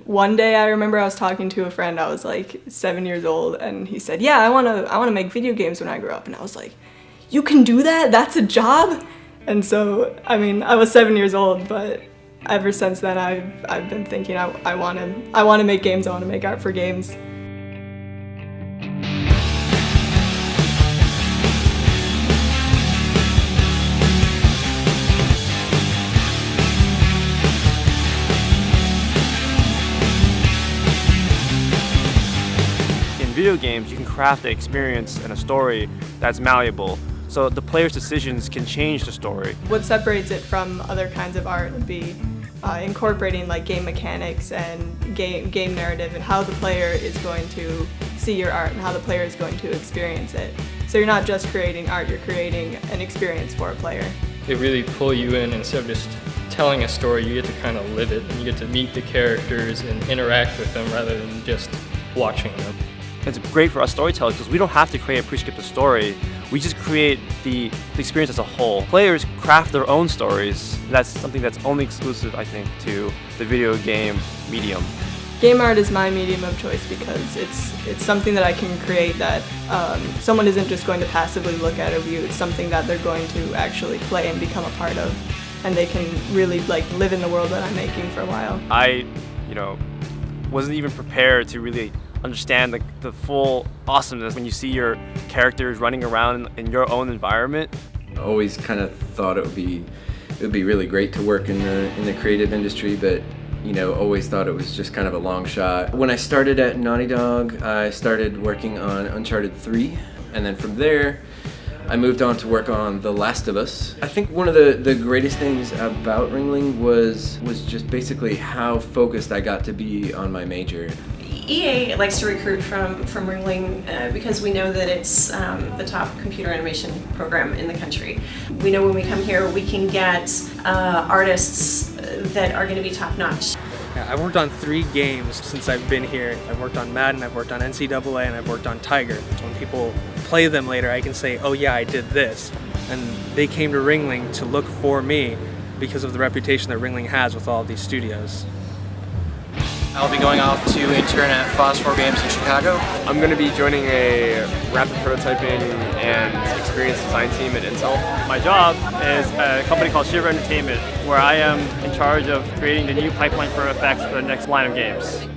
one day I remember I was talking to a friend, I was like 7 years old, and he said, yeah, I wanna make video games when I grow up. And I was like, you can do that? That's a job? And so, I mean, I was 7 years old, but ever since then I've been thinking I wanna make games, I wanna make art for games. In video games, you can craft an experience and a story that's malleable, so the player's decisions can change the story. What separates it from other kinds of art would be incorporating like game mechanics and game narrative and how the player is going to see your art and how the player is going to experience it. So you're not just creating art, you're creating an experience for a player. They really pull you in. Instead of just telling a story, you get to kind of live it, and you get to meet the characters and interact with them rather than just watching them. It's great for us storytellers because we don't have to create a pre-scripted story. We just create the experience as a whole. Players craft their own stories. That's something that's only exclusive, I think, to the video game medium. Game art is my medium of choice because it's something that I can create that someone isn't just going to passively look at or view. It's something that they're going to actually play and become a part of, and they can really like live in the world that I'm making for a while. I, wasn't even prepared to really understand the full awesomeness when you see your characters running around in your own environment. I always kind of thought it would be really great to work in the creative industry, but always thought it was just kind of a long shot. When I started at Naughty Dog, I started working on Uncharted 3, and then from there I moved on to work on The Last of Us. I think one of the greatest things about Ringling was just basically how focused I got to be on my major. EA likes to recruit from Ringling because we know that it's the top computer animation program in the country. We know when we come here we can get artists that are going to be top-notch. Yeah, I've worked on 3 games since I've been here. I've worked on Madden, I've worked on NCAA, and I've worked on Tiger. So when people play them later, I can say, oh yeah, I did this. And they came to Ringling to look for me because of the reputation that Ringling has with all of these studios. I'll be going off to intern at Phosphor Games in Chicago. I'm going to be joining a rapid prototyping and experience design team at Intel. My job is a company called Shiver Entertainment, where I am in charge of creating the new pipeline for effects for the next line of games.